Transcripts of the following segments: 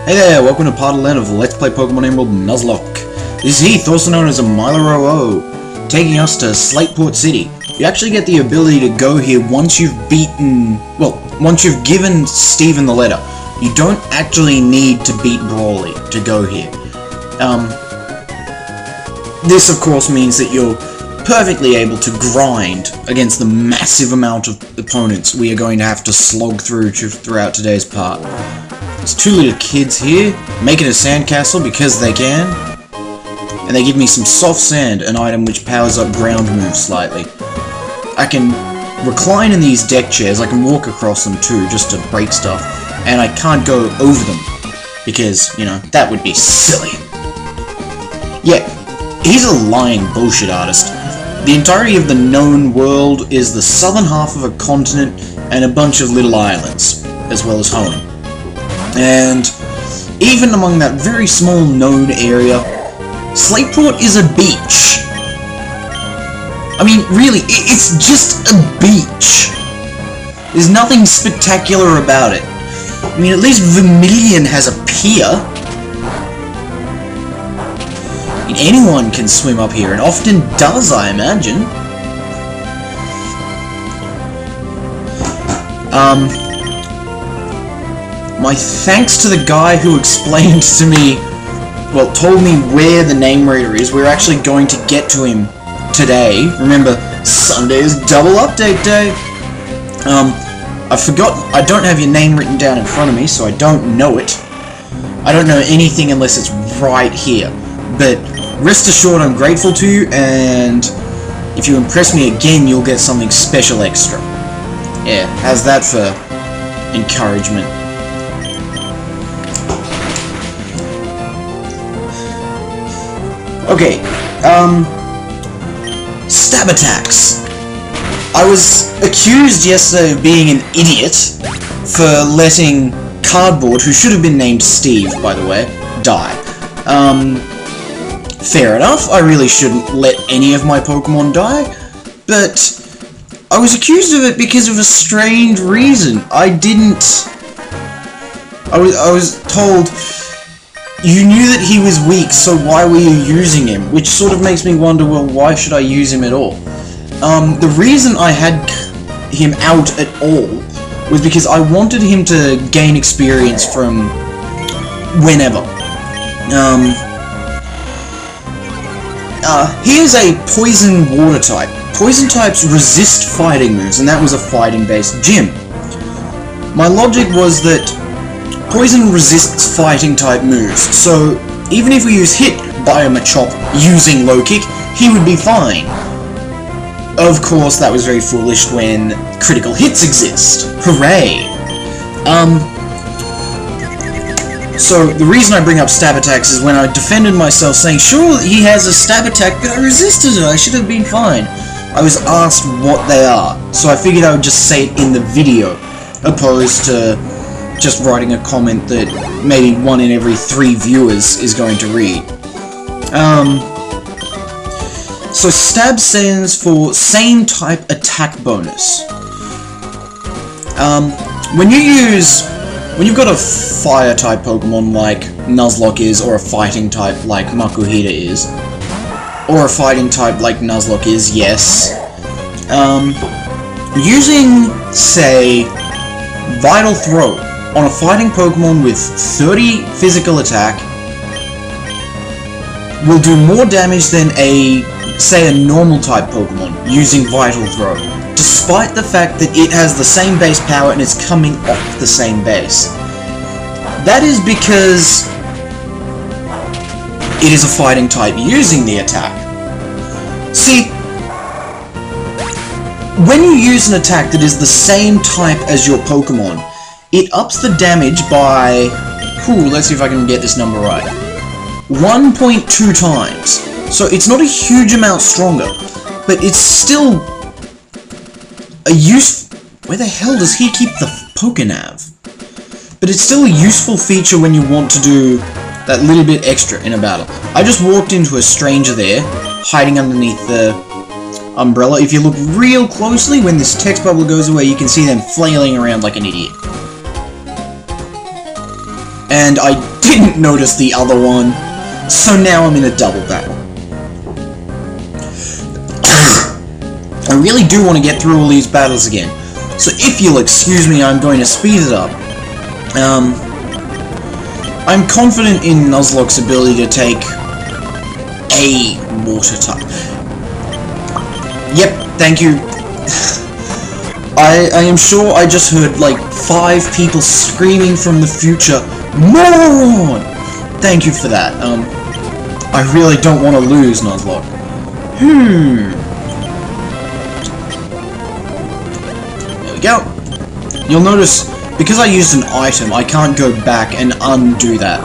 Hey there, welcome to part 11 of the Let's Play Pokemon Emerald Nuzlocke. This is Heath, also known as a Milo, taking us to Slateport City. You actually get the ability to go here once you've once you've given Steven the letter. You don't actually need to beat Brawley to go here. This of course means that you're perfectly able to grind against the massive amount of opponents we are going to have to slog throughout today's part. There's two little kids here, making a sandcastle because they can. And they give me some soft sand, an item which powers up ground moves slightly. I can recline in these deck chairs, I can walk across them too, just to break stuff. And I can't go over them, because, you know, that would be silly. Yeah, he's a lying bullshit artist. The entirety of the known world is the southern half of a continent and a bunch of little islands, as well as home. And even among that very small known area, Slateport is a beach. I mean, really, it's just a beach. There's nothing spectacular about it. I mean, at least Vermilion has a pier. I mean, anyone can swim up here, and often does, I imagine. My thanks to the guy who explained to me, well, told me where the name reader is. We're actually going to get to him today. Remember, Sunday is double update day. I forgot, I don't have your name written down in front of me, so I don't know it. I don't know anything unless it's right here. But rest assured, I'm grateful to you, and if you impress me again, you'll get something special extra. Yeah, how's that for encouragement? Okay, stab attacks. I was accused yesterday of being an idiot for letting Cardboard, who should have been named Steve, by the way, die. Fair enough, I really shouldn't let any of my Pokemon die, but I was accused of it because of a strange reason. I was told, you knew that he was weak, so why were you using him? Which sort of makes me wonder, well, why should I use him at all? The reason I had him out at all was because I wanted him to gain experience from whenever. He is a poison water type. Poison types resist fighting moves, and that was a fighting-based gym. My logic was that poison resists fighting type moves, so even if we use Hit by a Machop using low kick, he would be fine. Of course, that was very foolish when critical hits exist. Hooray! So the reason I bring up stab attacks is when I defended myself saying, sure, he has a stab attack, but I resisted it, I should have been fine. I was asked what they are, so I figured I would just say it in the video, opposed to just writing a comment that maybe 1 in every 3 viewers is going to read. So stab stands for same type attack bonus. When you've got a fire type Pokemon like Nuzlocke is, or a fighting type like Makuhita is, or a fighting type like Nuzlocke is, yes, using, say, Vital Throw on a fighting Pokemon with 30 physical attack will do more damage than say a normal type Pokemon using Vital Throw, despite the fact that it has the same base power and it's coming off the same base. That is because it is a fighting type using the attack. See, when you use an attack that is the same type as your Pokemon, it ups the damage by, let's see if I can get this number right, 1.2 times. So it's not a huge amount stronger, but it's still a where the hell does he keep the Pokenav? But it's still a useful feature when you want to do that little bit extra in a battle. I just walked into a stranger there, hiding underneath the umbrella. If you look real closely, when this text bubble goes away, you can see them flailing around like an idiot. and I didn't notice the other one, so now I'm in a double battle. I really do want to get through all these battles again, so if you'll excuse me, I'm going to speed it up. I'm confident in Nuzlocke's ability to take a water type. Yep, thank you. I am sure I just heard like 5 people screaming from the future, "Moron!" Thank you for that. I really don't want to lose Nuzlocke. There we go. You'll notice, because I used an item, I can't go back and undo that.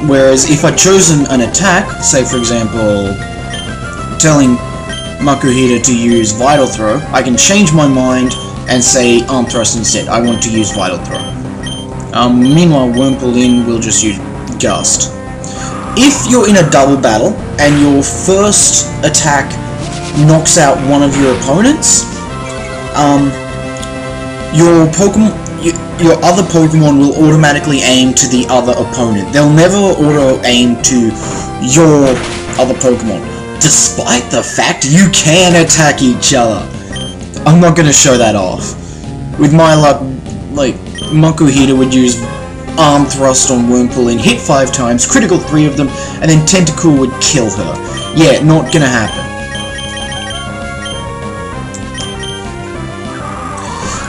Whereas if I'd chosen an attack, say for example, telling Makuhita to use Vital Throw, I can change my mind and say Arm Thrust instead. I want to use Vital Throw. Meanwhile, Wurmple will just use Gust. If you're in a double battle and your first attack knocks out one of your opponents, your other Pokemon will automatically aim to the other opponent. They'll never auto-aim to your other Pokemon, despite the fact you can attack each other. I'm not gonna show that off. With my luck, like, Makuhita would use Arm Thrust on Wurmple and hit 5 times, critical 3 of them, and then Tentacool would kill her. Yeah, not gonna happen.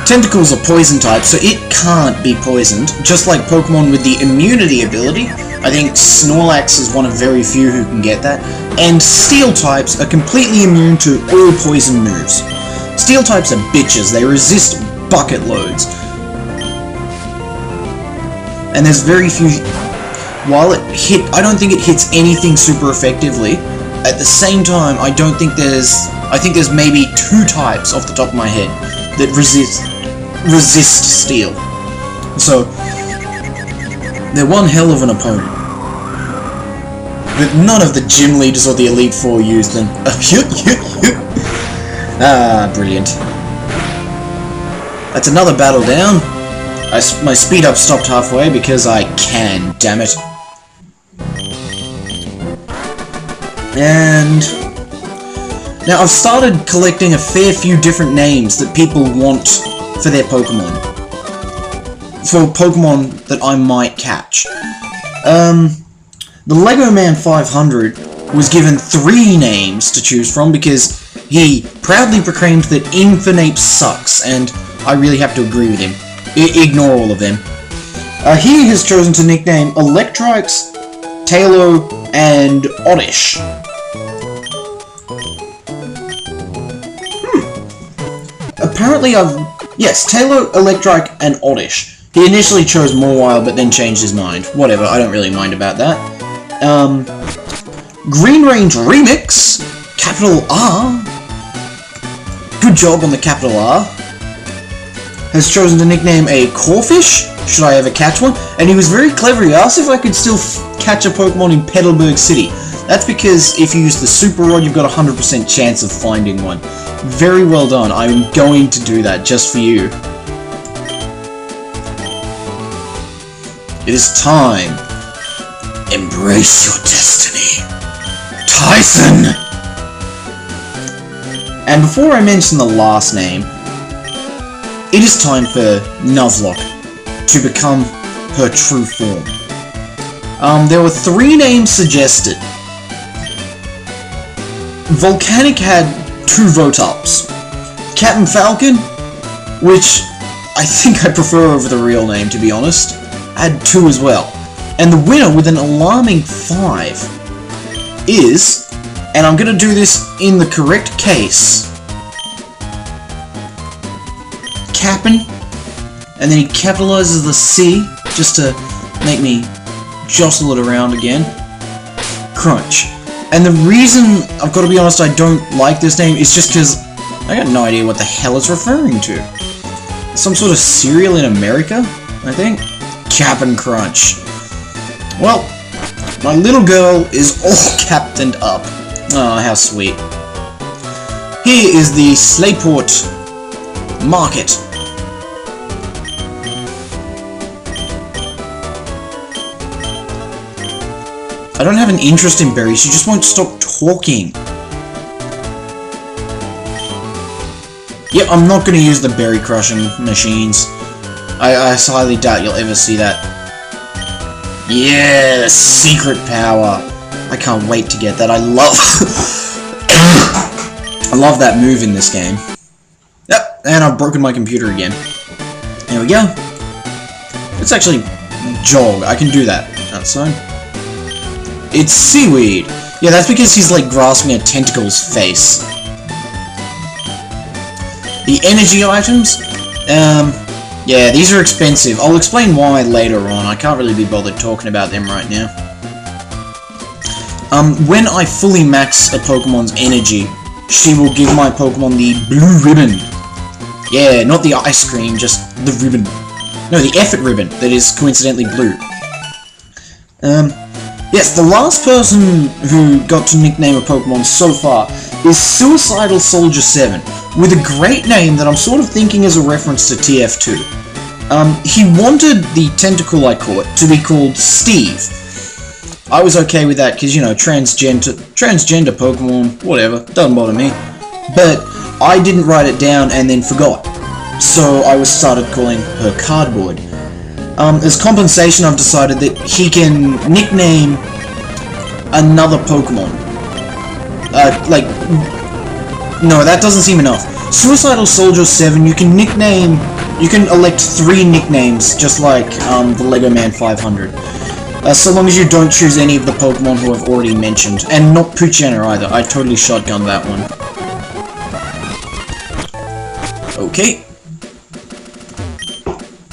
Tentacool's a poison type, so it can't be poisoned, just like Pokemon with the immunity ability. I think Snorlax is one of very few who can get that, and Steel types are completely immune to all poison moves. Steel types are bitches, they resist bucket loads. And there's very few... While it hit... I don't think it hits anything super effectively. At the same time, I don't think there's... I think there's maybe 2 types off the top of my head that resist Steel. So, they're one hell of an opponent. But none of the gym leaders or the Elite Four use them. Ah, brilliant. That's another battle down. My speed up stopped halfway because I can, damn it. And... now I've started collecting a fair few different names that people want for their Pokemon. For Pokemon that I might catch. The Lego Man 500 was given 3 names to choose from because he proudly proclaimed that Infernape sucks, and I really have to agree with him. Ignore all of them. He has chosen to nickname Electrix, Tailo, and Oddish. Apparently yes, Tailo, Electrike, and Oddish. He initially chose Mawile, but then changed his mind. Whatever, I don't really mind about that. Green Range Remix, capital R. Good job on the capital R. Has chosen to nickname a Corphish, should I ever catch one, and he was very clever. He asked if I could still catch a Pokemon in Petalburg City. That's because if you use the Super Rod, you've got a 100% chance of finding one. Very well done. I'm going to do that just for you. It is time. Embrace your destiny. Tyson! And before I mention the last name, it is time for Nuzlocke to become her true form. There were 3 names suggested. Volcanic had 2 vote-ups. Captain Falcon, which I think I prefer over the real name, to be honest, had 2 as well. And the winner with an alarming 5 is, and I'm going to do this in the correct case, Cap'n, and then he capitalizes the C just to make me jostle it around again. Crunch. And the reason, I've got to be honest, I don't like this name is just because I got no idea what the hell it's referring to. Some sort of cereal in America, I think? Cap'n Crunch. Well, my little girl is all captained up. Oh, how sweet. Here is the Slateport Market. I don't have an interest in berries, she just won't stop talking. Yep, I'm not going to use the berry crushing machines. I highly doubt you'll ever see that. Yeah, secret power. I can't wait to get that. I love I love that move in this game. Yep, and I've broken my computer again. There we go. Let's actually jog. I can do that outside. It's seaweed. Yeah, that's because he's like grasping a tentacle's face. The energy items, yeah, these are expensive. I'll explain why later on. I can't really be bothered talking about them right now. When I fully max a Pokemon's energy, she will give my Pokemon the blue ribbon. Yeah, not the ice cream, just the ribbon. No, the effort ribbon that is coincidentally blue. Yes, the last person who got to nickname a Pokemon so far is Suicidal Soldier 7, with a great name that I'm sort of thinking is a reference to TF2. He wanted the tentacle I caught to be called Steve. I was okay with that because, you know, transgender Pokemon, whatever, doesn't bother me. But I didn't write it down and then forgot, so I started calling her Cardboard. As compensation, I've decided that he can nickname another Pokemon. No, that doesn't seem enough. Suicidal Soldier 7, you can elect 3 nicknames, just like the Lego Man 500. So long as you don't choose any of the Pokemon who I've already mentioned. And not Poochyena either, I totally shotgunned that one. Okay.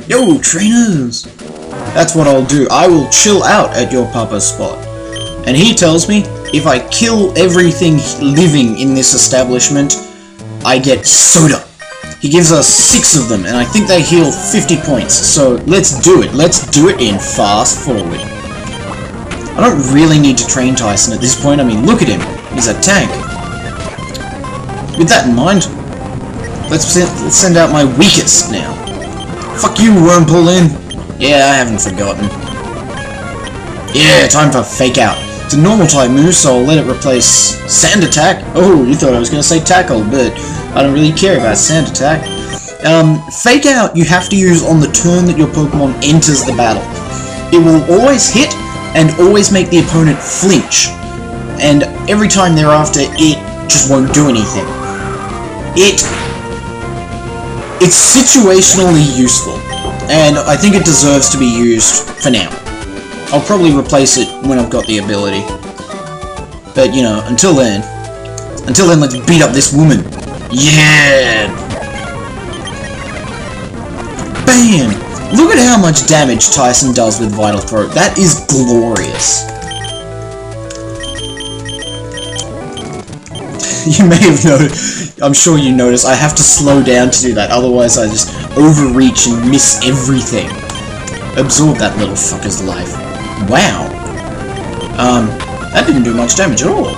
Yo, trainers! That's what I'll do. I will chill out at your papa's spot. And he tells me, if I kill everything living in this establishment, I get soda. He gives us 6 of them, and I think they heal 50 points. So let's do it. Let's do it in fast forward. I don't really need to train Tyson at this point. I mean, look at him. He's a tank. With that in mind, let's send out my weakest now. Fuck you, Wormpulin. Yeah, I haven't forgotten. Yeah, time for Fake Out. It's a normal type move, so I'll let it replace Sand Attack. Oh, you thought I was going to say Tackle, but I don't really care about Sand Attack. Fake Out you have to use on the turn that your Pokemon enters the battle. It will always hit and always make the opponent flinch. And every time thereafter, it just won't do anything. It's situationally useful, and I think it deserves to be used for now. I'll probably replace it when I've got the ability. But, you know, until then, let's beat up this woman. Yeah! Bam! Look at how much damage Tyson does with Vital Throat. That is glorious. You may have noticed, I'm sure you noticed, I have to slow down to do that, otherwise I just overreach and miss everything. Absorb that little fucker's life. Wow. That didn't do much damage at all.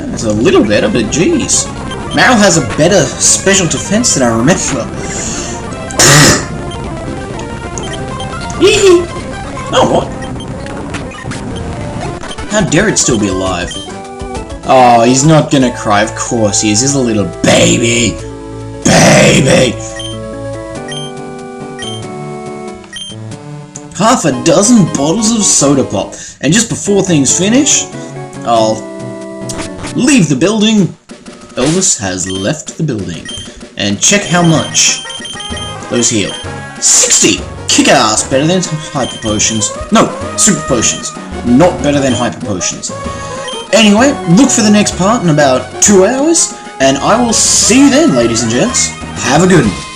That's a little better, but jeez. Meryl has a better special defense than I remember. Oh, what? How dare it still be alive? Oh, he's not gonna cry. Of course he is. He's a little baby. Baby! Half a dozen bottles of soda pop. And just before things finish, I'll leave the building. Elvis has left the building. And check how much those heal. 60! Kick-ass! Better than hyper potions. No, super potions. Not better than hyper potions. Anyway, look for the next part in about 2 hours, and I will see you then, ladies and gents. Have a good one.